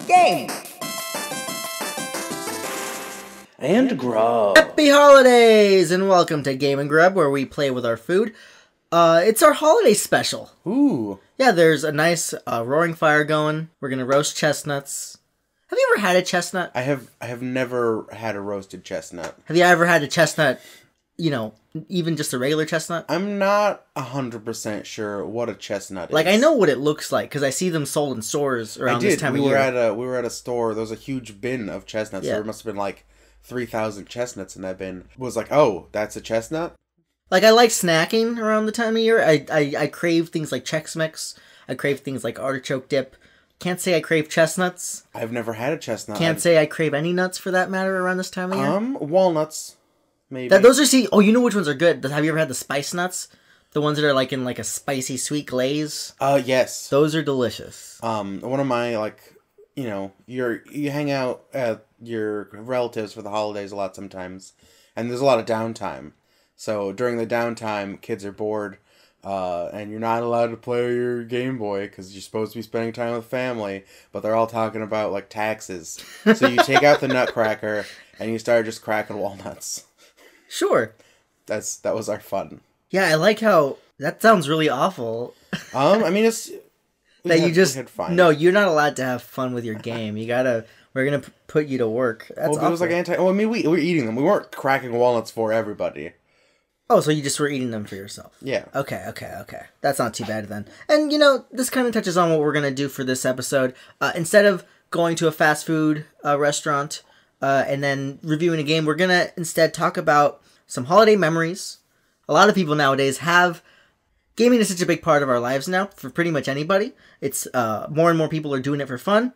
Game and Grub. Happy holidays and welcome to Game and Grub, where we play with our food. It's our holiday special. Ooh. Yeah, there's a nice roaring fire going. We're gonna roast chestnuts. Have you ever had a chestnut? I have never had a roasted chestnut. Have you ever had a chestnut, you know, even just a regular chestnut? I'm not 100% sure what a chestnut is. Like, I know what it looks like, because I see them sold in stores around this time of year. We were at a store. There was a huge bin of chestnuts. Yeah. There must have been like 3,000 chestnuts in that bin. It was like, oh, that's a chestnut? Like, I like snacking around the time of year. I crave things like Chex Mix. I crave things like artichoke dip. Can't say I crave chestnuts. I've never had a chestnut. Can't say I crave any nuts for that matter around this time of year. Walnuts, maybe. Those are oh, you know which ones are good? Have you ever had the spice nuts? The ones that are like in like a spicy sweet glaze? Yes. Those are delicious. One of my, like, you know, you hang out at your relatives for the holidays a lot sometimes, and there's a lot of downtime. So during the downtime, kids are bored, and you're not allowed to play your Game Boy because you're supposed to be spending time with family, but they're all talking about, like, taxes. So you take out the nutcracker, and you start just cracking walnuts. Sure. That was our fun. Yeah, I like how... That sounds really awful. I mean, it's... that you just... had fun. No, you're not allowed to have fun with your game. You gotta... We're gonna put you to work. That's awful. It was like I mean, we were eating them. We weren't cracking walnuts for everybody. Oh, so you just were eating them for yourself? Yeah. Okay. That's not too bad then. And, you know, this kind of touches on what we're going to do for this episode. Instead of going to a fast food restaurant and then reviewing a game, we're going to instead talk about some holiday memories. A lot of people nowadays have... Gaming is such a big part of our lives now, for pretty much anybody. It's more and more people are doing it for fun,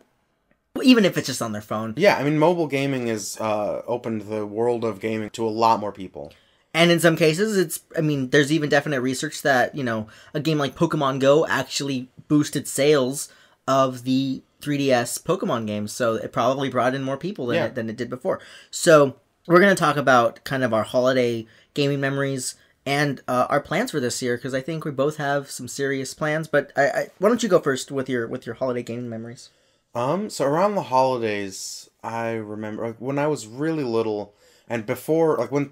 even if it's just on their phone. Yeah, I mean, mobile gaming has opened the world of gaming to a lot more people. And in some cases, there's even definite research that, you know, a game like Pokemon Go actually boosted sales of the 3DS Pokemon games. So it probably brought in more people than it did before. So we're going to talk about kind of our holiday gaming memories and our plans for this year, because I think we both have some serious plans. But why don't you go first with your holiday gaming memories? So around the holidays, I remember, like, when I was really little... And before, like, when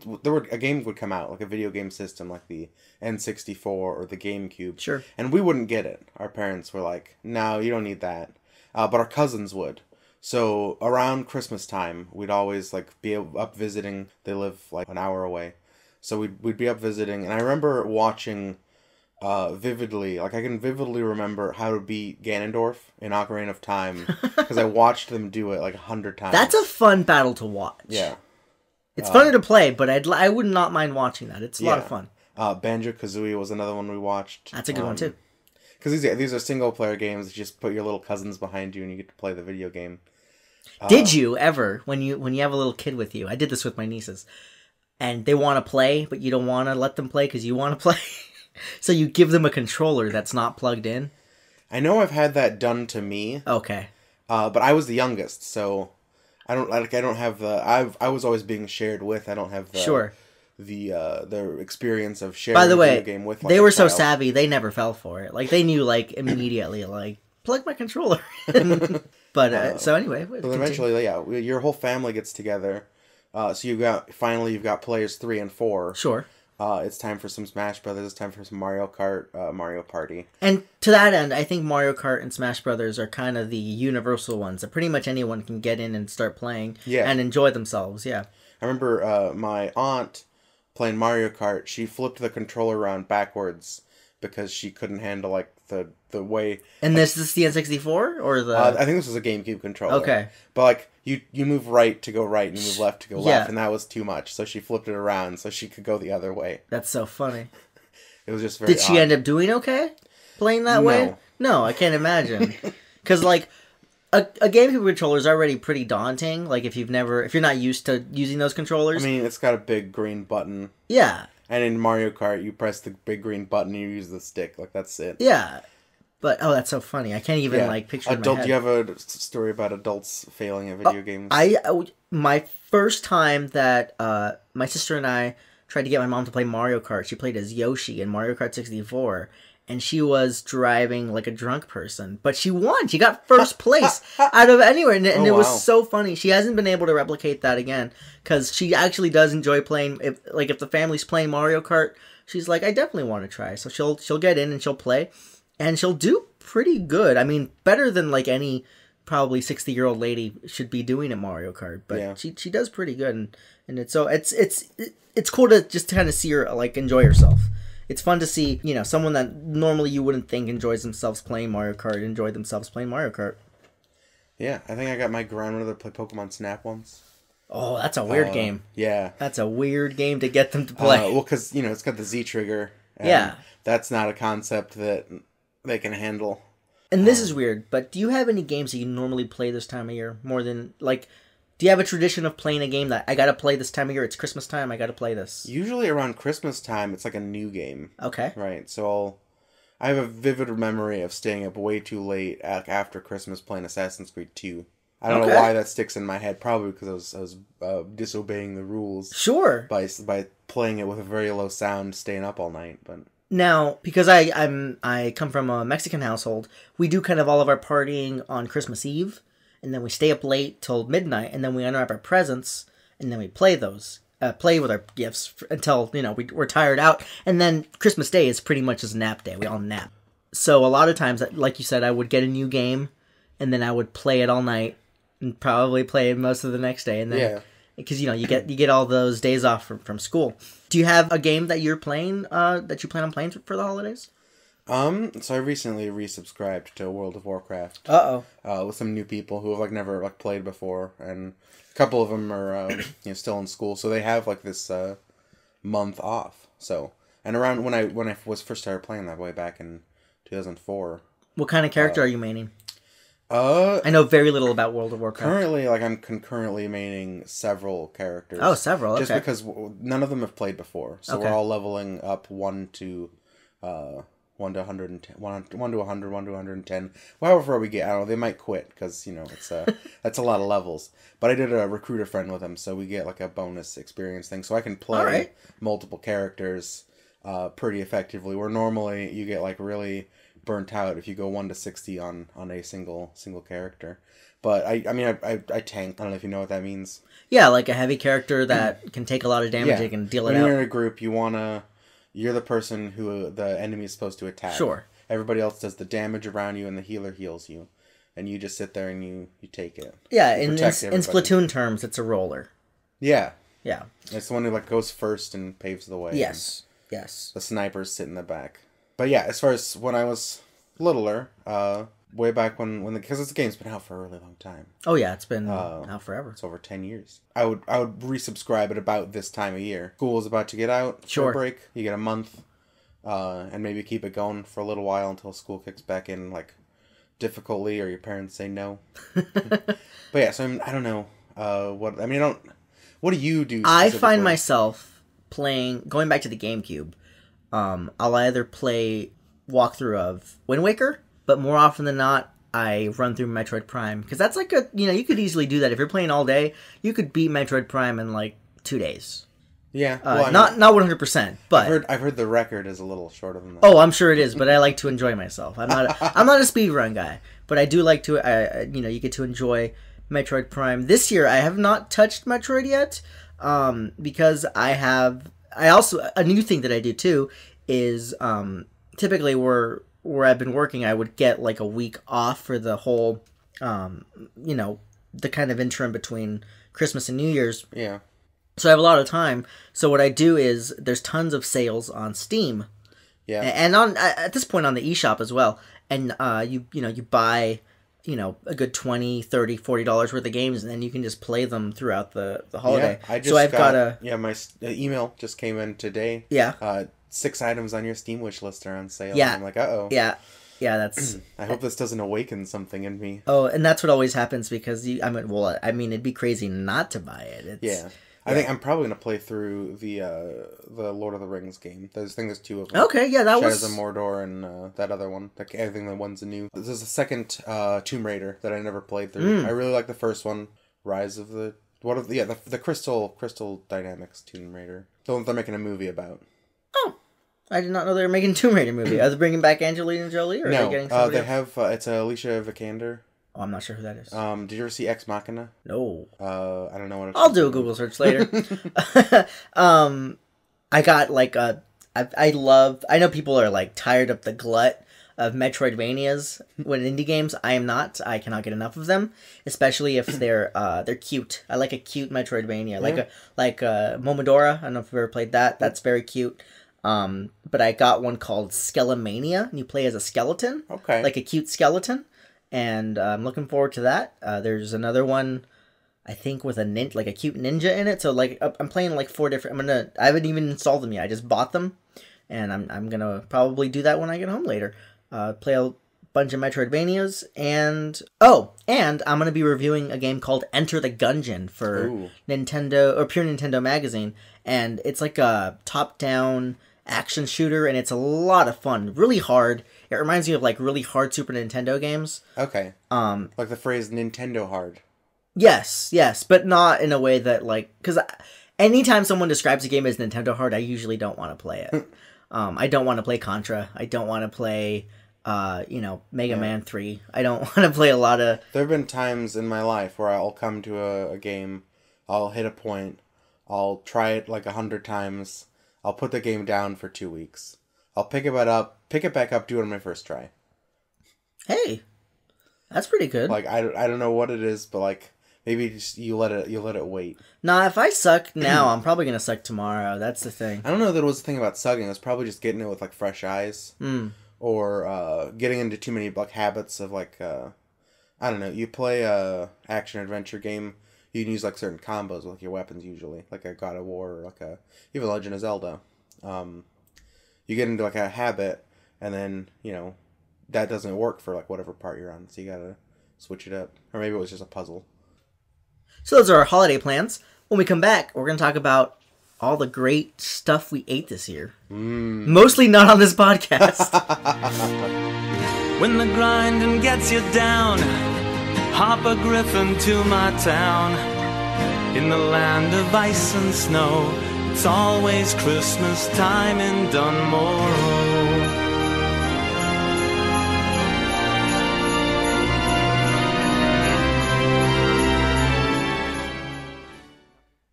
a game would come out, like a video game system, like the N64 or the GameCube. Sure. And we wouldn't get it. Our parents were like, no, you don't need that. But our cousins would. So around Christmas time, we'd always, like, be up visiting. They live, like, an hour away. So we'd be up visiting. And I remember watching vividly, like, I can vividly remember how to beat Ganondorf in Ocarina of Time. Because I watched them do it, like, 100 times. That's a fun battle to watch. Yeah. It's funner to play, but I would not mind watching that. It's a lot of fun. Banjo-Kazooie was another one we watched. That's a good one, too. Because these are single-player games. You just put your little cousins behind you and you get to play the video game. Did you ever, when you have a little kid with you, I did this with my nieces, and they want to play, but you don't want to let them play because you want to play, so you give them a controller that's not plugged in? I know I've had that done to me. Okay. But I was the youngest, so... I don't have the... I was always being shared with. I don't have the... Sure. The experience of sharing By the a way, video game with, like, they were a so child. savvy, they never fell for it. Like, they knew, like, immediately, like, plug my controller. But, so anyway. But eventually, yeah, your whole family gets together. So you've got players 3 and 4. Sure. It's time for some Smash Brothers. It's time for some Mario Kart, Mario Party. And to that end, I think Mario Kart and Smash Brothers are kind of the universal ones that pretty much anyone can get in and start playing and enjoy themselves, yeah. I remember my aunt playing Mario Kart. She flipped the controller around backwards because she couldn't handle, like, the way... And this is the N64? Or the... I think this was a GameCube controller. Okay. But, like, you move right to go right, and you move left to go left, and that was too much. So she flipped it around so she could go the other way. That's so funny. It was just very Did she end up doing okay? Playing that way? No, I can't imagine. Because, like, a GameCube controller is already pretty daunting. Like, if you're not used to using those controllers. I mean, it's got a big green button. Yeah. And in Mario Kart, you press the big green button and you use the stick. Like, that's it. Yeah. But, oh, that's so funny. I can't even, like, picture it in my head. Do you have a story about adults failing at video games? My first time that my sister and I tried to get my mom to play Mario Kart. She played as Yoshi in Mario Kart 64, and she was driving like a drunk person. But she won. She got first place out of anywhere, and it was so funny. She hasn't been able to replicate that again, because she actually does enjoy playing. If the family's playing Mario Kart, she's like, I definitely want to try. So she'll get in and she'll play, and she'll do pretty good. I mean, better than like any probably 60-year-old lady should be doing at Mario Kart. But she does pretty good, and it's cool to just kind of see her like enjoy herself. It's fun to see, someone that normally you wouldn't think enjoys themselves playing Mario Kart enjoy themselves playing Mario Kart. Yeah, I think I got my grandmother to play Pokemon Snap once. Oh, that's a weird game. Yeah. That's a weird game to get them to play. Well, because, it's got the Z trigger. Yeah. That's not a concept that they can handle. And this is weird, but do you have any games that you normally play this time of year? More than, do you have a tradition of playing a game that I gotta play this time of year? It's Christmas time, I gotta play this. Usually around Christmas time, it's like a new game. Okay. Right, so I have a vivid memory of staying up way too late after Christmas playing Assassin's Creed 2. I don't know why that sticks in my head. Probably because I was disobeying the rules. Sure. By playing it with a very low sound, staying up all night, but... Now, because I come from a Mexican household, we do kind of all of our partying on Christmas Eve, and then we stay up late till midnight, and then we unwrap our presents, and then we play with our gifts until, we're tired out, and then Christmas Day is pretty much just nap day. We all nap. So a lot of times, like you said, I would get a new game, and then I would play it all night, and probably play it most of the next day, and then... Yeah. Because, you get all those days off from school. Do you have a game that you're playing, that you plan on playing for the holidays? So I recently resubscribed to World of Warcraft. Uh-oh. With some new people who have, never, played before. And a couple of them are, still in school. So they have, this, month off. So, and around when I was first started playing that way back in 2004. What kind of character are you maining? I know very little about World of Warcraft. Currently, I'm concurrently maining several characters. Oh, several, okay. Just because none of them have played before. So we're all leveling up 1 to 110, 1 to 100, 1 to 110. However far we get, I don't know, they might quit, because, it's that's a lot of levels. But I did a recruiter friend with them, so we get, a bonus experience thing. So I can play multiple characters pretty effectively, where normally you get, really... burnt out if you go 1 to 60 on a single character. But I tank. I don't know if you know what that means. Yeah, like a heavy character that can take a lot of damage and can deal it out. When you're in a group, you're the person who the enemy is supposed to attack. Sure. Everybody else does the damage around you, and the healer heals you, and you just sit there and you take it. Yeah, in Splatoon terms, it's a roller. Yeah. Yeah. It's the one who goes first and paves the way. Yes. Yes. The snipers sit in the back. But yeah, as far as when I was littler, way back when because the game's been out for a really long time. Oh yeah, it's been out forever. It's over 10 years. I would resubscribe at about this time of year. School is about to get out. Sure. For a break. You get a month, and maybe keep it going for a little while until school kicks back in, difficultly, or your parents say no. But yeah, so I don't know. What do you do? I find myself going back to the GameCube. I'll either play walkthrough of Wind Waker, but more often than not, I run through Metroid Prime. Because that's you could easily do that. If you're playing all day, you could beat Metroid Prime in 2 days. Yeah. Not 100%, but... I've heard the record is a little shorter than that. Oh, I'm sure it is, but I like to enjoy myself. I'm not a speedrun guy, but I do like to, you get to enjoy Metroid Prime. This year, I have not touched Metroid yet, because a new thing that I do too is typically where I've been working, I would get a week off for the whole, the kind of interim between Christmas and New Year's. Yeah. So I have a lot of time. So what I do is there's tons of sales on Steam. Yeah. And at this point on the eShop as well. And you buy a good $20, $30, $40 worth of games, and then you can just play them throughout the holiday. Yeah, I've got my email just came in today. Yeah. 6 items on your Steam wish list are on sale. Yeah. And I'm like, uh-oh. Yeah. Yeah, that's... I hope this doesn't awaken something in me. Oh, and that's what always happens because it'd be crazy not to buy it. I think I'm probably going to play through the Lord of the Rings game. There's 2 of them. Okay, yeah, that was... Shadows of Mordor and that other one. I think the one's new. There's a second Tomb Raider that I never played through. I really like the first one, Rise of the What are the Crystal Dynamics Tomb Raider, the one they're making a movie about. Oh, I did not know they were making a Tomb Raider movie. Are they bringing back Angelina Jolie, or are they getting somebody they have it's Alicia Vikander. Oh, I'm not sure who that is. Did you ever see Ex Machina? No. I don't know what it's I'll do a Google search later. I got like I know people are like tired of the glut of Metroidvanias when indie games. I am not. I cannot get enough of them, especially if they're cute. I like a cute Metroidvania, like Momodora. I don't know if you've ever played that. That's very cute. But I got one called Skelemania, and you play as a skeleton. Okay. Like a cute skeleton, and I'm looking forward to that. There's another one, I think, with like a cute ninja in it. So like I'm playing like 4 different. I haven't even installed them yet. I just bought them, and I'm gonna probably do that when I get home later. Play a bunch of Metroidvanias, and I'm gonna be reviewing a game called Enter the Gungeon for Nintendo or Pure Nintendo Magazine, and it's like a top-down action shooter, and it's a lot of fun. Really hard. It reminds me of like really hard Super Nintendo games. Okay. Like the phrase Nintendo hard. Yes, but not in a way that like, because anytime someone describes a game as Nintendo hard, I usually don't want to play it. I don't want to play Contra. I don't want to play Mega Man 3. I don't want to play a lot of... There have been times in my life where I'll come to a game, I'll hit a point, I'll try it like 100 times, I'll put the game down for 2 weeks. I'll pick it back up, do it on my first try. Hey, that's pretty good. Like, I don't know what it is, but like, maybe just you let it wait. Nah, if I suck now, I'm probably going to suck tomorrow. That's the thing. I don't know that it was the thing about sucking. It was probably just getting it with like fresh eyes. Or getting into too many like habits of like I don't know. You play a action adventure game, you can use like certain combos with like your weapons usually, like a God of War or like even Legend of Zelda. You get into like a habit, and then that doesn't work for like whatever part you're on, so you gotta switch it up. Or maybe it was just a puzzle. So those are our holiday plans. When we come back, we're gonna talk about all the great stuff we ate this year. Mostly not on this podcast. When the grinding gets you down, hop a griffin to my town. In the land of ice and snow, it's always Christmas time in Dunmore.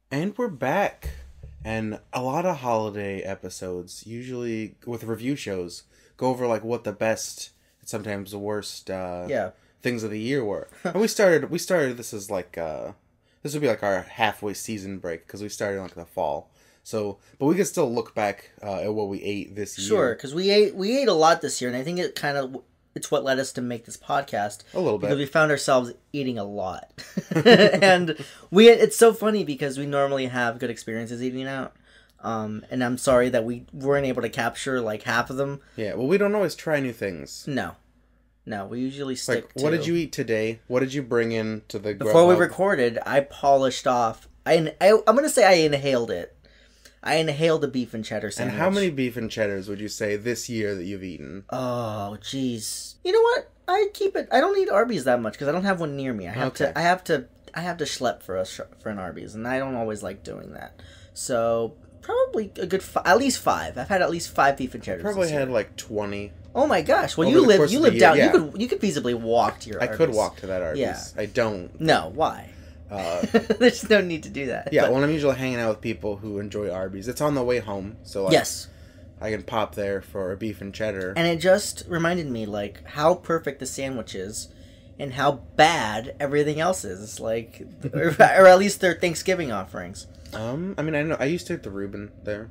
And we're back. And a lot of holiday episodes, usually with review shows, go over like what the best and sometimes the worst things of the year were. And we started this as like this would be like our halfway season break, because we started in like the fall. So, but we can still look back at what we ate this year. Sure, because we ate a lot this year, and I think it's what led us to make this podcast. A little bit. Because we found ourselves eating a lot. And it's so funny because we normally have good experiences eating out. And I'm sorry that we weren't able to capture like half of them. Yeah, well, we don't always try new things. No, we usually stick to... What did you eat today? What did you bring in to the... Before we recorded, I polished off... I'm going to say I inhaled it. I inhaled a beef and cheddar sandwich. And how many beef and cheddars would you say this year that you've eaten? Oh, jeez. You know what? I keep it. I don't eat Arby's that much because I don't have one near me. I have to schlep for an Arby's, and I don't always like doing that. So probably a good at least 5. I've had at least 5 beef and cheddars. Probably had like 20. Oh my gosh! Well, you live down. Yeah. You could feasibly walk to your Arby's. I could walk to that Arby's. Yeah. I don't. No, why? There's no need to do that. Yeah, when I'm usually hanging out with people who enjoy Arby's, it's on the way home, so like, yes, I can pop there for a beef and cheddar. And it just reminded me like how perfect the sandwich is, and how bad everything else is. Like, or at least their Thanksgiving offerings. I mean, I know I used to eat the Reuben there.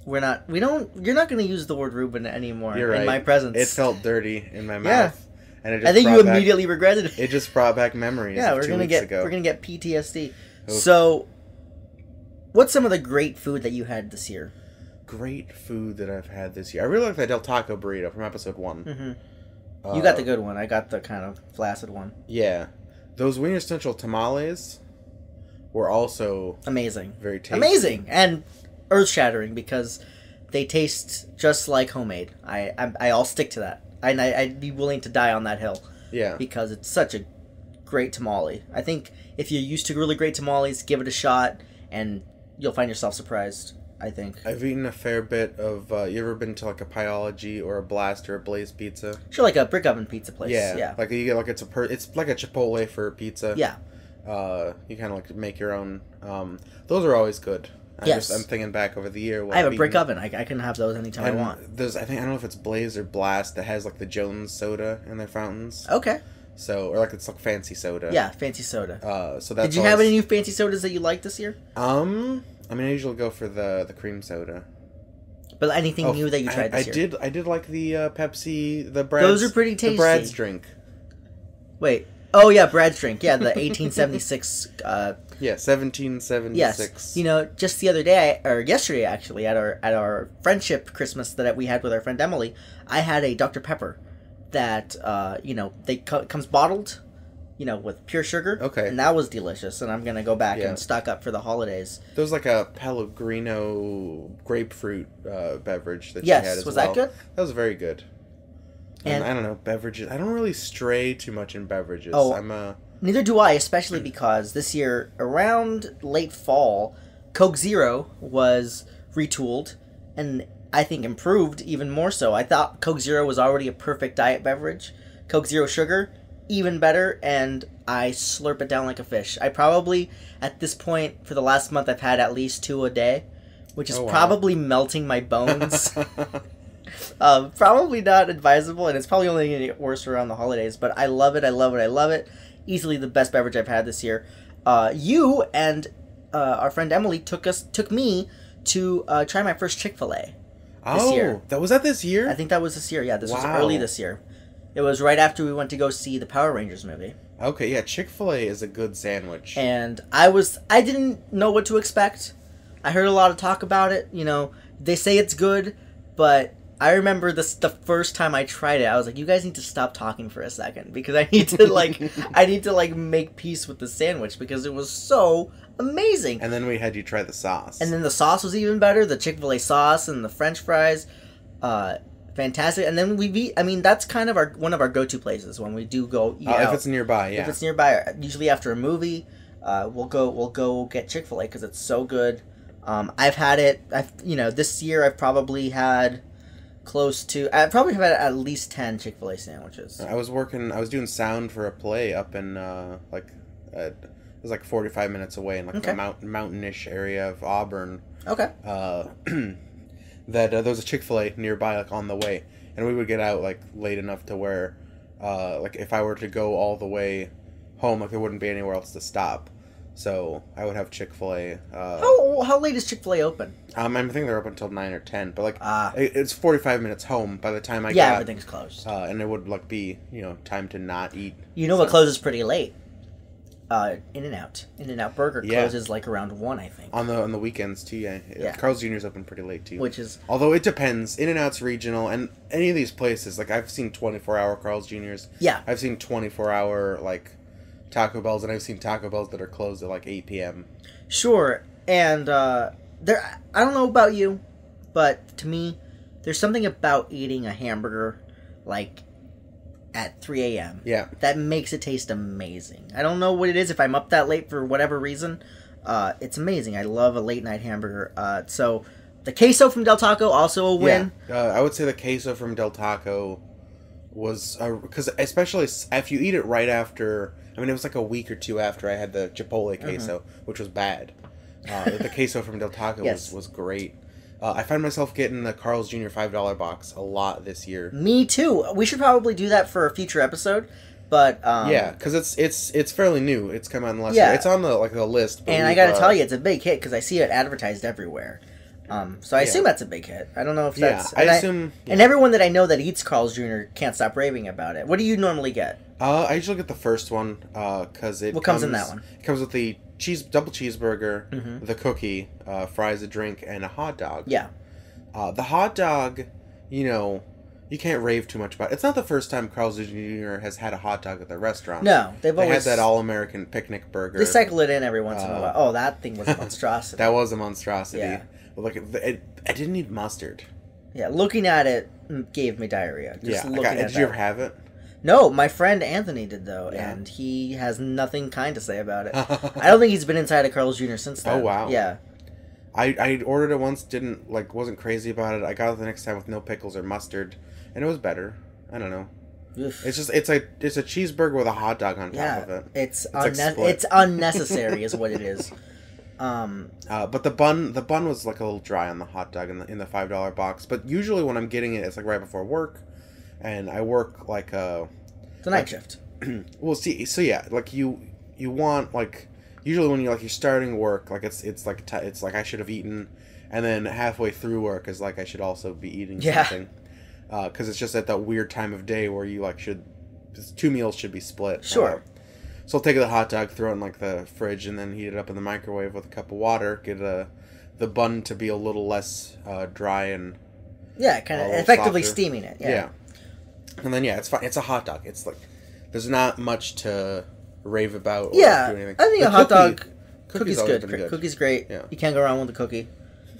You're not going to use the word Reuben anymore. You're right. In my presence. It felt dirty in my mouth. Yeah. And it just I think you immediately regretted it. It just brought back memories. Yeah, we're gonna get PTSD. Oof. So, what's some of the great food that you had this year? Great food that I've had this year. I really like the Del Taco burrito from episode 1. Mm-hmm. You got the good one. I got the kind of flaccid one. Yeah, those Wiener Schnitzel tamales were also amazing. Very tasty. Amazing and earth-shattering because they taste just like homemade. I'll stick to that. I'd be willing to die on that hill. Yeah. Because it's such a great tamale. I think if you're used to really great tamales, give it a shot, and you'll find yourself surprised, I think. I've eaten a fair bit of, you ever been to like a Pieology or a Blast or a Blaze Pizza? Sure, like a brick oven pizza place. Yeah. Like you get like it's like a Chipotle for pizza. Yeah. You kind of like make your own. Those are always good. I'm thinking back over the year. I have a brick oven. I can have those anytime I want. There's, I don't know if it's Blaze or Blast that has like the Jones soda in their fountains. Okay. So, or like it's like fancy soda. Yeah, fancy soda. So that's. Did you have any new fancy sodas that you liked this year? I mean, I usually go for the cream soda. But anything new that you tried this year? I did like the Pepsi, the Brad's. Those are pretty tasty. The Brad's drink. Wait. Oh yeah, Brad's drink. Yeah, the 1876. Yeah, 1776. Yes. You know, just the other day, or yesterday actually, at our friendship Christmas that we had with our friend Emily, I had a Dr. Pepper that comes bottled, with pure sugar. Okay. And that was delicious, and I'm gonna go back and stock up for the holidays. There was like a Pellegrino grapefruit beverage that she had as well. Was that good? That was very good. And I don't know, beverages. I don't really stray too much in beverages. Oh, neither do I, especially because this year, around late fall, Coke Zero was retooled, and I think improved even more so. I thought Coke Zero was already a perfect diet beverage. Coke Zero Sugar, even better, and I slurp it down like a fish. I probably, at this point, for the last month, I've had at least 2 a day, which is probably melting my bones. Probably not advisable, and it's probably only going to get worse around the holidays, but I love it, I love it, I love it. Easily the best beverage I've had this year. You and our friend Emily took me to try my first Chick-fil-A this year. Was that this year? I think that was this year, yeah. This was early this year. It was right after we went to go see the Power Rangers movie. Okay, yeah, Chick-fil-A is a good sandwich. And I didn't know what to expect. I heard a lot of talk about it, they say it's good, but I remember the first time I tried it, I was like, you guys need to stop talking for a second, because I need to make peace with the sandwich, because it was so amazing. And then we had you try the sauce. And then the sauce was even better, the Chick-fil-A sauce and the French fries, fantastic. And then that's kind of one of our go-to places when we do go eat out. If it's nearby, yeah. If it's nearby, usually after a movie, we'll go get Chick-fil-A because it's so good. I've had it. This year I've probably had I probably have had at least 10 Chick-fil-A sandwiches. I was doing sound for a play up in it was like 45 minutes away in the mountainish area of Auburn. Okay. That there was a Chick-fil-A nearby, like on the way, and we would get out like late enough to where, like if I were to go all the way home, like there wouldn't be anywhere else to stop. So I would have Chick-fil-A. How late is Chick-fil-A open? I think they're open until 9 or 10, but it's 45 minutes home by the time I got. Everything's closed. And it would be time to not eat. What closes pretty late? In-N-Out. In-N-Out Burger closes like around 1, I think. On the weekends too, yeah. Carl's Jr.'s open pretty late too. Although it depends. In-N-Out's regional, and any of these places, like I've seen 24-hour Carl's Jr.'s. Yeah. I've seen 24-hour Taco Bells, and I've seen Taco Bells that are closed at 8 p.m. Sure, and I don't know about you, but to me, there's something about eating a hamburger at 3 a.m. Yeah. That makes it taste amazing. I don't know what it is, if I'm up that late for whatever reason. It's amazing. I love a late night hamburger. So the queso from Del Taco, also a win. Yeah. I would say the queso from Del Taco was, because especially if you eat it right after, it was like a week or 2 after I had the Chipotle queso, which was bad. The queso from Del Taco was great. I find myself getting the Carl's Jr. $5 box a lot this year. Me too. We should probably do that for a future episode, but yeah, because it's fairly new. It's come out in the last year. It's on the list. And I gotta tell you, it's a big hit because I see it advertised everywhere. So I assume that's a big hit. I don't know if that's. I assume. And everyone that I know that eats Carl's Jr. can't stop raving about it. What do you normally get? I usually get the first one because it. What comes in that one? It comes with the double cheeseburger, the cookie, fries, a drink, and a hot dog. Yeah. The hot dog, you can't rave too much about it. It's not the first time Carl's Jr. has had a hot dog at their rrestaurant. No, they had that all-American picnic burger. They cycle it in every once in a while. Oh, that thing was a monstrosity. That was a monstrosity. Yeah. I didn't need mustard. Yeah, looking at it gave me diarrhea. Just looking at Did you ever have it? No, my friend Anthony did, though, Yeah. and he has nothing kind to say about it. I don't think he's been inside a Carl's Jr. since then. Oh, wow. Yeah. I ordered it once, wasn't crazy about it. I got it the next time with no pickles or mustard, and it was better. I don't know. Oof. It's a cheeseburger with a hot dog on top of it. It's like split. it's unnecessary, is what it is. But the bun was like a little dry on the hot dog in the $5 box. But usually when I'm getting it, it's like right before work, and I work like the night shift. Well, see, so yeah, like you want like. Usually when you're starting work, like it's like I should have eaten, and then halfway through work is like I should also be eating something, because it's just at that weird time of day where you two meals should be split. Sure. So I'll take the hot dog, throw it in like the fridge, and then heat it up in the microwave with a cup of water. Get the bun to be a little less dry and kind of effectively softer. steaming it. Yeah. And then it's fine. It's a hot dog. It's like there's not much to rave about. Or do anything. I think a hot dog. Cookie's always good. been good. Cookie's great. Yeah. You can't go wrong with a cookie,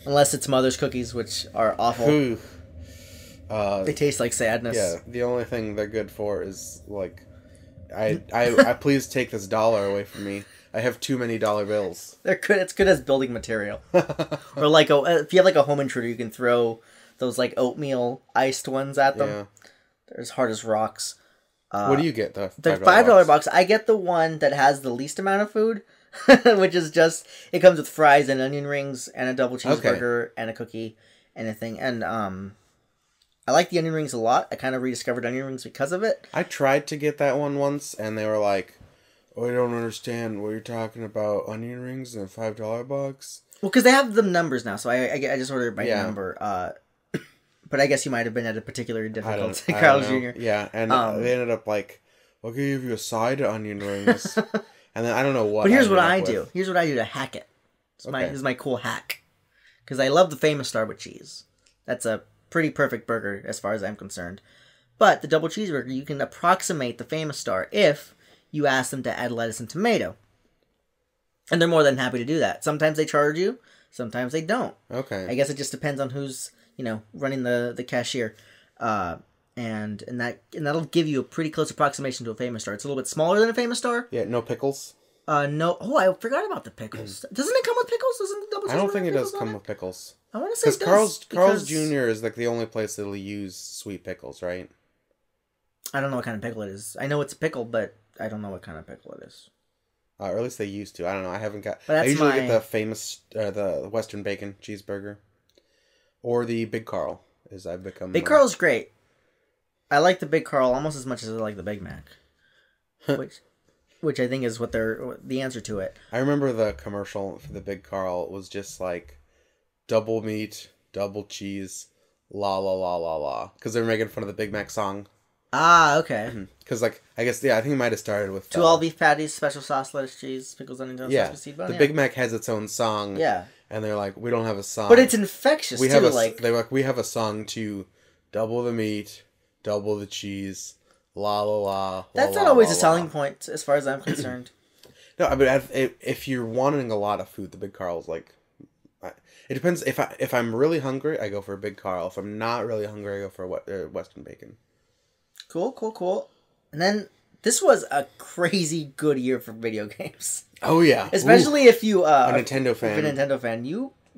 unless it's Mother's cookies, which are awful. They taste like sadness. Yeah, the only thing they're good for is like, I please take this dollar away from me. I have too many dollar bills. They're good. It's good as building material. Or like if you have like a home intruder, you can throw those like oatmeal iced ones at them. Yeah. They're as hard as rocks. What do you get? The $5 box. I get the one that has the least amount of food, which is just it comes with fries and onion rings and a double cheeseburger and a cookie and a thing. And I like the onion rings a lot. I kind of rediscovered onion rings because of it. I tried to get that one once, and they were like, "Oh, I don't understand what you're talking about. Onion rings in a $5 box." Well, because they have the numbers now, so I just ordered by number. But I guess you might have been at a particularly difficult Carl's Jr. Yeah, and they ended up like, "I'll give you a side of onion rings," and then I don't know what. But here's what I do. Here's what I do to hack it. This is my cool hack, because I love the Famous Star with cheese. That's a pretty perfect burger as far as I'm concerned. But the double cheeseburger, you can approximate the Famous Star if you ask them to add lettuce and tomato, and they're more than happy to do that. Sometimes they charge you, sometimes they don't. Okay. I guess it just depends on who's running the cashier, and that'll give you a pretty close approximation to a Famous Star. It's a little bit smaller than a Famous Star. Yeah, no pickles. No. Oh, I forgot about the pickles. Doesn't it come with pickles? Doesn't the double cheeseburger? I don't think it does pickles come on with pickles. I want to say it Carl's does, Jr. is like the only place that'll use sweet pickles, right? I don't know what kind of pickle it is. I know it's a pickle, but I don't know what kind of pickle it is. Or at least they used to. I don't know. I haven't got. But that's I usually get the famous, the Western bacon cheeseburger, or the Big Carl. I've become Big Carl's great. I like the Big Carl almost as much as I like the Big Mac, which I think is what the answer to it. I remember the commercial for the Big Carl was just like double meat, double cheese, la la la la la, because they're making fun of the Big Mac song. Ah, okay. Because I guess I think it might have started with 2 all beef patties, special sauce, lettuce, cheese, pickles, onion, toast, yeah. seed bun. The Big Mac has its own song. Yeah. And they're like, we don't have a song. But it's infectious too. They're like, we have a song to double the meat, double the cheese, la la la. That's not always a selling point, as far as I'm concerned. No, I mean, if you're wanting a lot of food, the Big Carl's like. It depends. If I'm really hungry, I go for a Big Carl. If I'm not really hungry, I go for a Western bacon. Cool. And then this was a crazy good year for video games. Oh yeah, especially if you a Nintendo fan. If you're a Nintendo fan,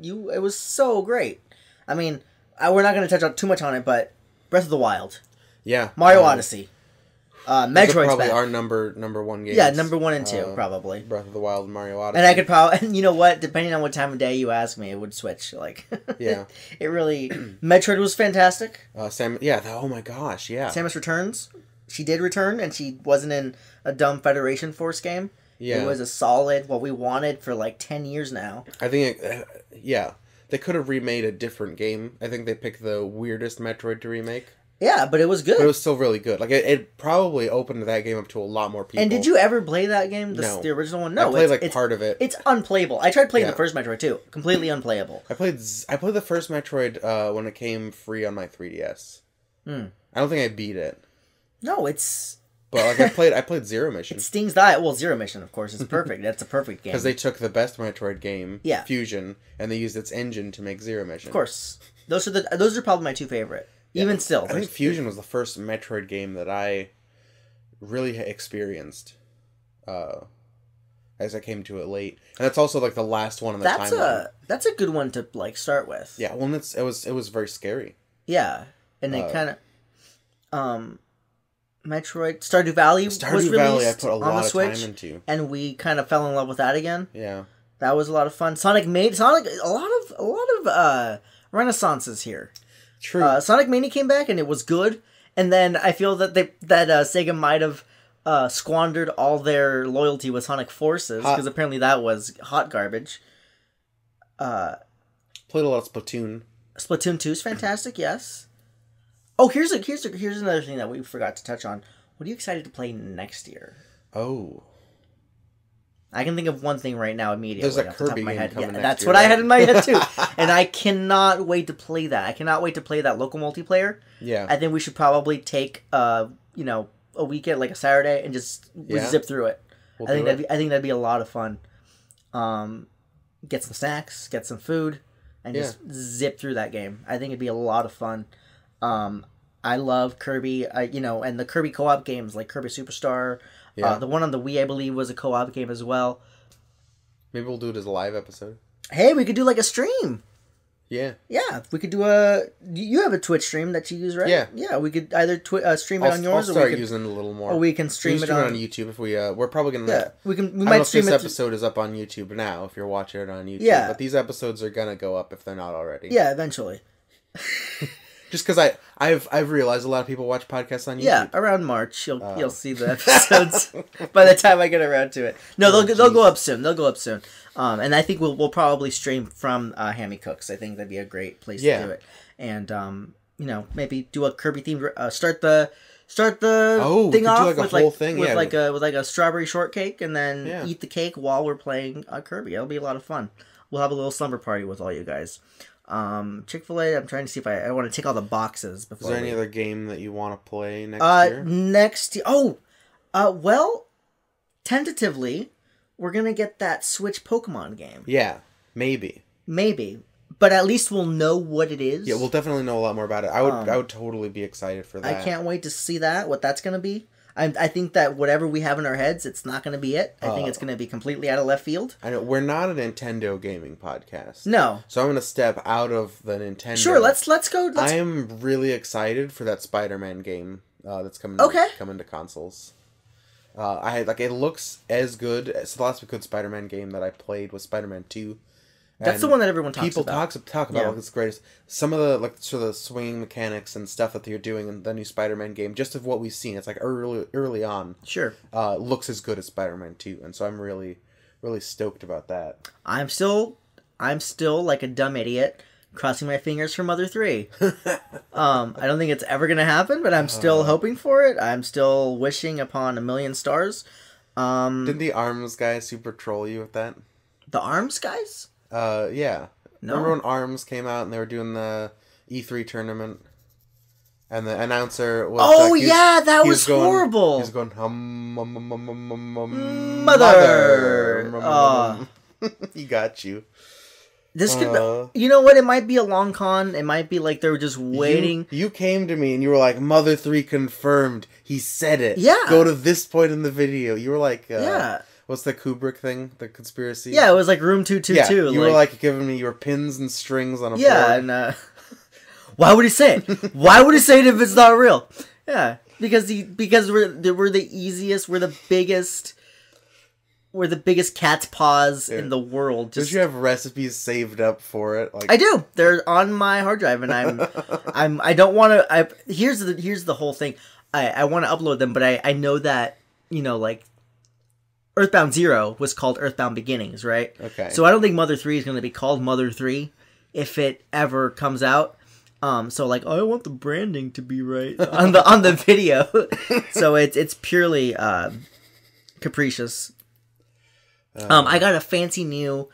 it was so great. I mean, we're not going to touch too much on it, but Breath of the Wild, yeah, Mario Odyssey, Metroid's probably back. our number one games. Yeah, number 1 and 2 probably. Breath of the Wild, and Mario Odyssey. And I could probably, and you know what? Depending on what time of day you ask me, it would switch. Like, yeah, it really. Metroid was fantastic. Oh my gosh, yeah. Samus Returns. She did return, and she wasn't in a dumb Federation Force game. Yeah. It was a solid, what we wanted for like 10 years now. I think, they could have remade a different game. I think they picked the weirdest Metroid to remake. Yeah, but it was good. But it was still really good. Like, it probably opened that game up to a lot more people. And did you ever play that game? No. The original one? No. I played part of it. It's unplayable. I tried playing the first Metroid too. Completely unplayable. I played the first Metroid when it came free on my 3DS. I don't think I beat it. No, it's... But like I played Zero Mission. It stings the eye. Well, Zero Mission, of course, is perfect. That's a perfect game. Because they took the best Metroid game, Fusion, and they used its engine to make Zero Mission. Of course. Those are probably my 2 favorite. Even still. I think Fusion was the first Metroid game that I really experienced. As I came to it late, and that's also like the last one in the timeline. That's a good one to like start with. Yeah, well, it was very scary. Yeah, and it kind of, Metroid Stardew Valley was released I put a on lot the of Switch, time into, and we kind of fell in love with that again. Yeah, that was a lot of fun. Sonic a lot of renaissances here. True. Sonic Mania came back and it was good, and then I feel that Sega might have squandered all their loyalty with Sonic Forces, because apparently that was hot garbage. Played a lot of Splatoon. Splatoon 2 is fantastic, yes. Oh, here's another thing that we forgot to touch on. What are you excited to play next year? Oh. I can think of one thing right now immediately. There's a Kirby game coming next year. That's what I had in my head too. And I cannot wait to play that. I cannot wait to play that local multiplayer. Yeah. I think we should probably take a weekend, like a Saturday, and just zip through it. I think that'd be a lot of fun. Get some snacks, get some food, and just zip through that game. I think it'd be a lot of fun. I love Kirby, and the Kirby co-op games like Kirby Superstar. Yeah. The one on the Wii, I believe, was a co-op game as well. Maybe we'll do it as a live episode. Hey, we could do like a stream. Yeah. Yeah, we could do you have a Twitch stream that you use, right? Yeah. Yeah, we could either stream it on yours, I'll start using it a little more. Or we can stream it on YouTube if we're probably gonna. Yeah, we might I don't know if stream this it. episode is up on YouTube now. If you're watching it on YouTube, yeah. But these episodes are gonna go up if they're not already. Yeah, eventually. Just because I've realized a lot of people watch podcasts on YouTube. Yeah, around March you'll see the episodes by the time I get around to it. No, they'll go up soon. They'll go up soon. And I think we'll probably stream from Hammy Cooks. I think that'd be a great place to do it. And maybe do a Kirby theme. Start the thing off with like a strawberry shortcake, and then eat the cake while we're playing Kirby. It'll be a lot of fun. We'll have a little slumber party with all you guys. Chick-fil-A, I'm trying to see if I want to take all the boxes before. Is there any other game that you want to play next year? Well, tentatively, we're gonna get that Switch Pokemon game. Yeah, maybe. But at least we'll know what it is. Yeah, we'll definitely know a lot more about it. I would totally be excited for that. I can't wait to see what that's gonna be. I think that whatever we have in our heads, it's not going to be it. I think it's going to be completely out of left field. I know. We're not a Nintendo gaming podcast. No. So I'm going to step out of the Nintendo. Sure, let's go. I am really excited for that Spider-Man game that's coming to consoles. It looks as good. So the last good Spider-Man game that I played was Spider-Man 2. That's the one that everyone talks about. People talk about like it's the greatest. Some of the the swinging mechanics and stuff that they're doing in the new Spider-Man game, just of what we've seen, it's like early on. Sure. Looks as good as Spider-Man 2, and so I'm really, really stoked about that. I'm still like a dumb idiot, crossing my fingers for Mother 3. I don't think it's ever gonna happen, but I'm still hoping for it. I'm still wishing upon a million stars. Didn't the ARMS guys super troll you with that? The ARMS guys? Yeah. No. Remember when ARMS came out and they were doing the E3 tournament? And the announcer was... that was horrible! He was going... Mother! He got you. This could be... You know what? It might be a long con. It might be like they were just waiting. You came to me and you were like, Mother 3 confirmed. He said it. Yeah. Go to this point in the video. You were like... yeah. What's the Kubrick thing? The conspiracy? Yeah, it was like Room 222. Yeah, you were like giving me your pins and strings on a board. Yeah, and why would he say it? Why would he say it if it's not real? Yeah, because we're the easiest, we're the biggest cat's paws in the world. Don't you have recipes saved up for it? I do. They're on my hard drive, and I don't want to. Here's the whole thing. I want to upload them, but I know that Earthbound 0 was called Earthbound Beginnings, right? Okay. So I don't think Mother 3 is going to be called Mother 3 if it ever comes out. So I want the branding to be right on the video. So it's purely capricious. I got a fancy new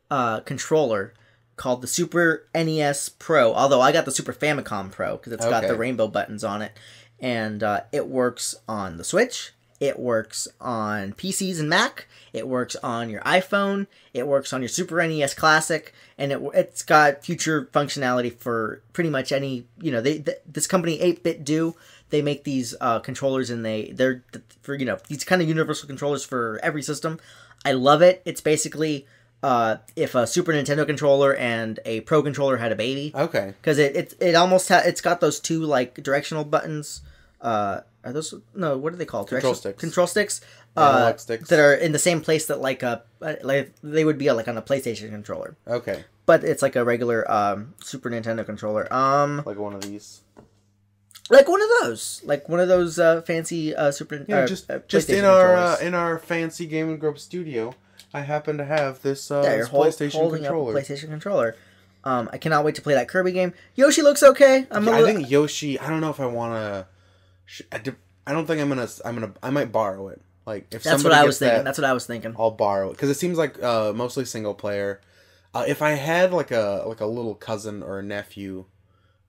controller called the Super NES Pro. Although I got the Super Famicom Pro because it's got the rainbow buttons on it, and it works on the Switch. It works on PCs and Mac. It works on your iPhone. It works on your Super NES Classic, and it's got future functionality for pretty much any. This company 8-Bit Do. They make these controllers, and they're for these kind of universal controllers for every system. I love it. It's basically if a Super Nintendo controller and a Pro controller had a baby. Okay. Because it almost it's got those two like directional buttons. Are those no? What are they called? Control sticks. Control sticks. Analog sticks that are in the same place that like they would be like on a PlayStation controller. Okay. But it's like a regular Super Nintendo controller. Like one of these. Like one of those fancy Super. Yeah, just in our fancy Game Grub studio, I happen to have this this PlayStation controller. Up a PlayStation controller. I cannot wait to play that Kirby game. Yoshi looks okay. I think Yoshi. I don't know if I want to. I don't think I'm gonna. I might borrow it. Like if that's what I was thinking. That's what I was thinking. I'll borrow it because it seems like mostly single player. If I had like a little cousin or a nephew,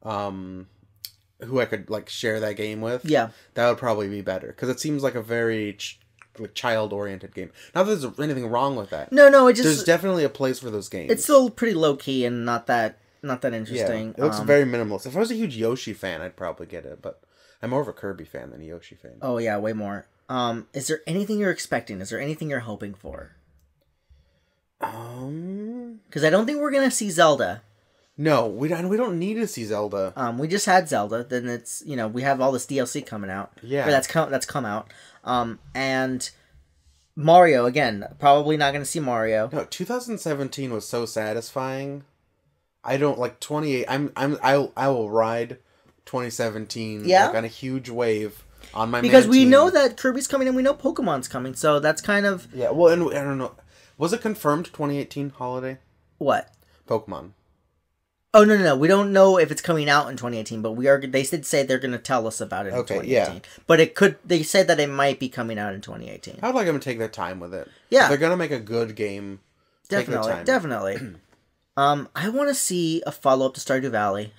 who I could like share that game with, yeah, that would probably be better because it seems like a very child-oriented game. Not that there's anything wrong with that. No, there's definitely a place for those games. It's still pretty low key and not that interesting. Yeah, it looks very minimalist. If I was a huge Yoshi fan, I'd probably get it, but I'm more of a Kirby fan than a Yoshi fan. Oh yeah, way more. Is there anything you're expecting? Is there anything you're hoping for? Because I don't think we're gonna see Zelda. No, we don't need to see Zelda. We just had Zelda. Then it's we have all this DLC coming out. Yeah, or that's come out. And Mario again. Probably not gonna see Mario. No, 2017 was so satisfying. I don't like 28. I will ride 2017 like on a huge wave. On my because we team. know that Kirby's coming and we know Pokemon's coming, so that's kind of well. And I don't know, was it confirmed 2018 holiday? What? Pokemon. Oh no! We don't know if it's coming out in 2018, but they did say they're going to tell us about it in 2018. Yeah. But it could. They said that it might be coming out in 2018. I'd like them to take their time with it. Yeah, if they're going to make a good game. Definitely. I want to see a follow up to Stardew Valley.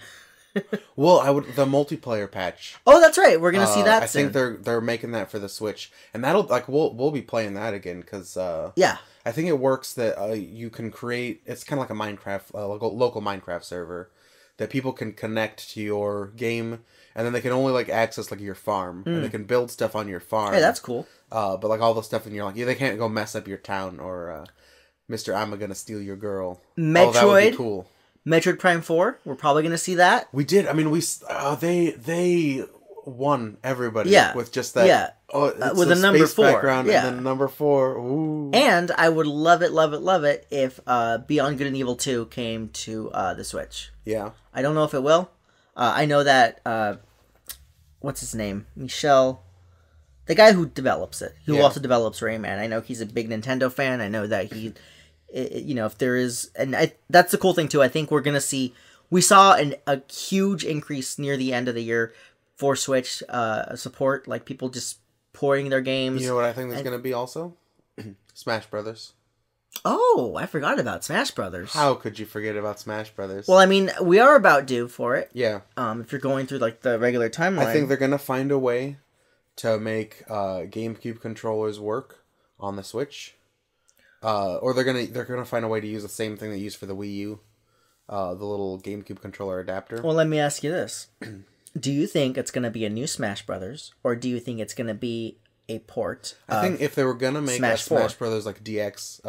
Well, the multiplayer patch. Oh, that's right. We're gonna see that. I think they're making that for the Switch, and that'll we'll be playing that again because yeah, I think it works that you can create. It's kind of like a Minecraft, local Minecraft server that people can connect to your game, and then they can only access your farm, and they can build stuff on your farm. Hey, that's cool. But all the stuff in your they can't go mess up your town or Mr. I'm gonna steal your girl. Metroid. That would be cool. Metroid Prime 4, we're probably going to see that. We did. I mean, they won everybody with just that. Yeah. With a number 4 background and then number 4. Ooh. And I would love it if Beyond Good and Evil 2 came to the Switch. Yeah. I don't know if it will. I know that what's his name? Michel, the guy who develops it, who also develops Rayman. I know he's a big Nintendo fan. I know that he if there is, that's the cool thing too. I think we're gonna see. We saw a huge increase near the end of the year for Switch support, like people just pouring their games. You know what I think there's gonna be also? Smash Brothers. Oh, I forgot about Smash Brothers. How could you forget about Smash Brothers? Well, I mean, we are about due for it. Yeah. If you're going through the regular timeline, I think they're gonna find a way to make GameCube controllers work on the Switch. Or they're gonna find a way to use the same thing they used for the Wii U, the little GameCube controller adapter. Well, let me ask you this: do you think it's gonna be a new Smash Brothers, or do you think it's gonna be a port? I think if they were gonna make Smash a Smash Brothers like DX,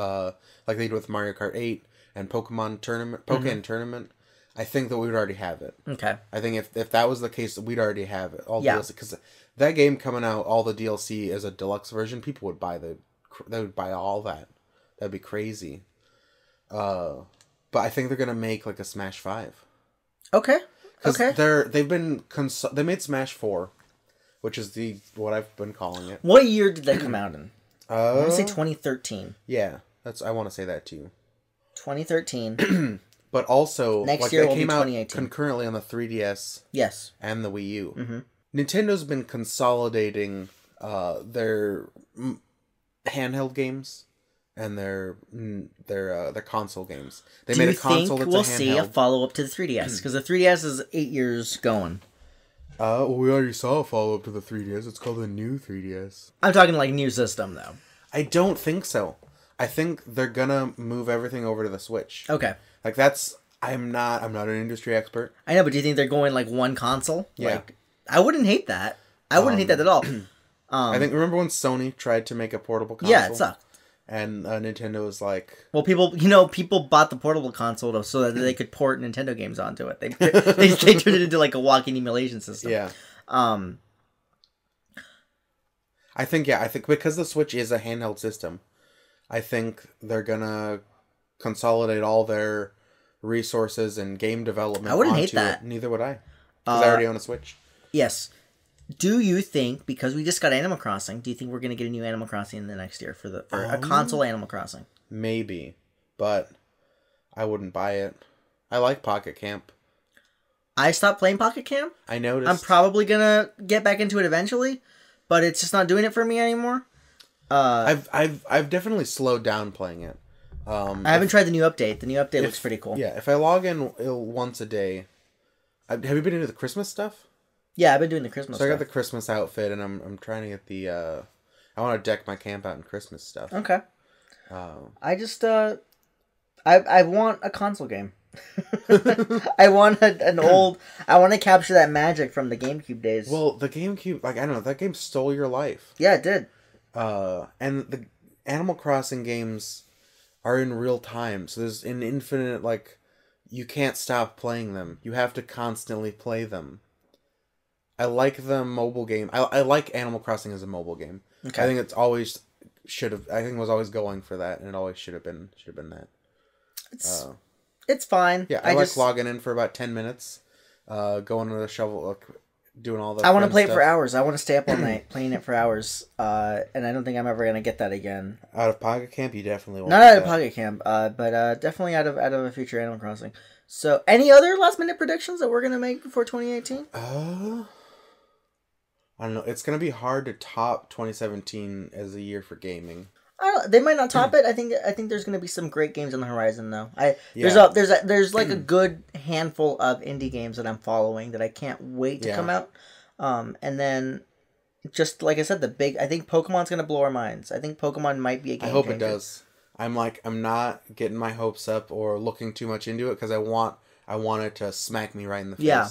like they did with Mario Kart 8 and Pokemon Tournament, I think that we'd already have it. Okay. I think if that was the case, we'd already have it. All DLC, because that game coming out, all the DLC as a deluxe version, people would buy they would buy all that. That'd be crazy. But I think they're gonna make a Smash 5. Okay. They made Smash 4, which is what I've been calling it. What year did that come out in? I want to say 2013. Yeah, I want to say that too. 2013. But also, next year will came be out 2018. concurrently on the 3DS. Yes. And the Wii U. Mm-hmm. Nintendo's been consolidating their handheld games and their console games. They made a console that's a handheld. Do you think we'll see a follow-up to the 3DS? Because the 3DS is 8 years going. We already saw a follow-up to the 3DS. It's called the new 3DS. I'm talking like new system though. I don't think so. I think they're gonna move everything over to the Switch. Okay. Like that's... I'm not an industry expert. I know, but do you think they're going like one console? Yeah. Like, I wouldn't hate that. I wouldn't hate that at all. I think, remember when Sony tried to make a portable console? Yeah, it sucked. And Nintendo was like... Well, people bought the portable console so that they could port Nintendo games onto it. They turned it into like a walking emulation system. Yeah. I think because the Switch is a handheld system, I think they're gonna consolidate all their resources and game development. I wouldn't hate that. Neither would I. Because I already own a Switch. Yes. Do you think, because we just got Animal Crossing, do you think we're going to get a new Animal Crossing in the next year for a console Animal Crossing? Maybe, but I wouldn't buy it. I like Pocket Camp. I stopped playing Pocket Camp. I noticed. I'm probably going to get back into it eventually, but it's just not doing it for me anymore. I've definitely slowed down playing it. I haven't tried the new update. The new update looks pretty cool. Yeah, if I log in once a day... Have you been into the Christmas stuff? Yeah, I've been doing the Christmas stuff. I got the Christmas outfit, and I'm trying to get the... I want to deck my camp out in Christmas stuff. Okay. I just... I want a console game. I want an old... I want to capture that magic from the GameCube days. Well, the GameCube... Like, I don't know, that game stole your life. Yeah, it did. And the Animal Crossing games are in real time, so there's an infinite, like... You can't stop playing them. You have to constantly play them. I like the mobile game. I like Animal Crossing as a mobile game. Okay. I think it's always I think it was always going for that, and it always should have been that. It's fine. Yeah, I like logging in for about 10 minutes, going to the shovel, doing all the... I want to play it for hours. I want to stay up all night playing it for hours, and I don't think I'm ever going to get that again. Out of Pocket Camp, you definitely won't. Not out of Pocket Camp, but definitely out of a future Animal Crossing. So, any other last-minute predictions that we're going to make before 2018? I don't know. It's going to be hard to top 2017 as a year for gaming. They might not top it. I think there's going to be some great games on the horizon, though. There's like a good handful of indie games that I'm following that I can't wait to come out. And then, just like I said, I think Pokemon's going to blow our minds. I think Pokemon might be a game changer. I hope it does. I'm not getting my hopes up or looking too much into it because I want it to smack me right in the face. Yeah.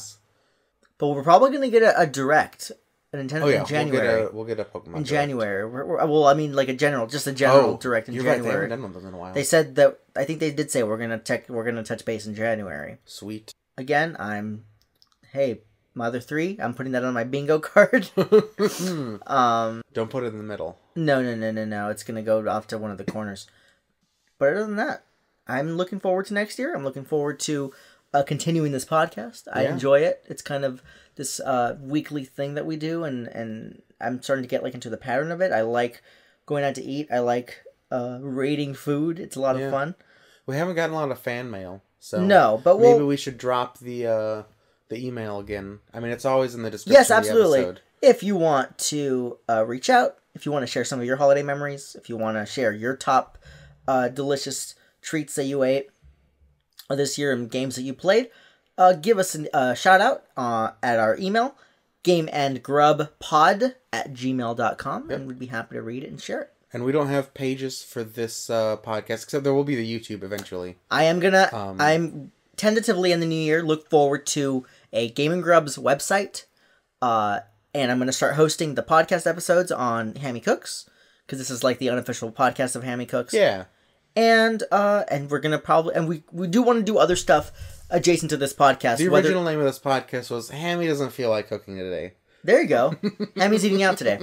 But we're probably going to get a direct. In January. We'll get a Pokemon in January. Well, I mean, like a general direct in January. Right, they haven't done one of those in a while. They said that. I think they did say we're gonna touch base in January. Sweet. Again, Mother 3. I'm putting that on my bingo card. Don't put it in the middle. No. It's gonna go off to one of the corners. But other than that, I'm looking forward to next year. I'm looking forward to continuing this podcast. I enjoy it. It's kind of this weekly thing that we do, and I'm starting to get into the pattern of it. I like going out to eat. I like rating food. It's a lot of fun. We haven't gotten a lot of fan mail, so no, but maybe we should drop the email again. I mean, it's always in the description. Yes, absolutely. Of the episode. If you want to reach out, if you want to share some of your holiday memories, if you want to share your top delicious treats that you ate this year and games that you played, give us a shout out at our email, gameandgrubpod@gmail.com, and we'd be happy to read it and share it. And we don't have pages for this podcast, except there will be the YouTube eventually. I'm tentatively in the new year look forward to a Game and Grub's website, and I'm going to start hosting the podcast episodes on Hammy Cooks, because this is like the unofficial podcast of Hammy Cooks. Yeah. And we're gonna we do want to do other stuff adjacent to this podcast. The original name of this podcast was Hammy Doesn't Feel Like Cooking Today. There you go. Hammy's eating out today.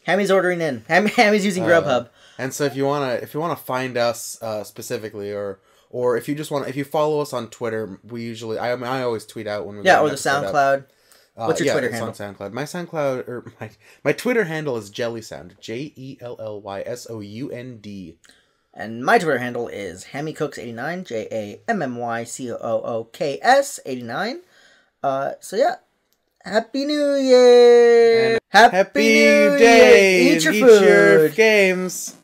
Hammy's ordering in. Hammy's using Grubhub. And so if you wanna find us specifically, or if you follow us on Twitter, I always tweet out when we or the SoundCloud. What's your Twitter handle? It's on SoundCloud. My SoundCloud or my Twitter handle is JellySound. JELLYSOUND. And my Twitter handle is HammyCooks89, JAMMYCOOKS 89. So yeah, Happy New Year! And Happy New Day! Eat your food! Games!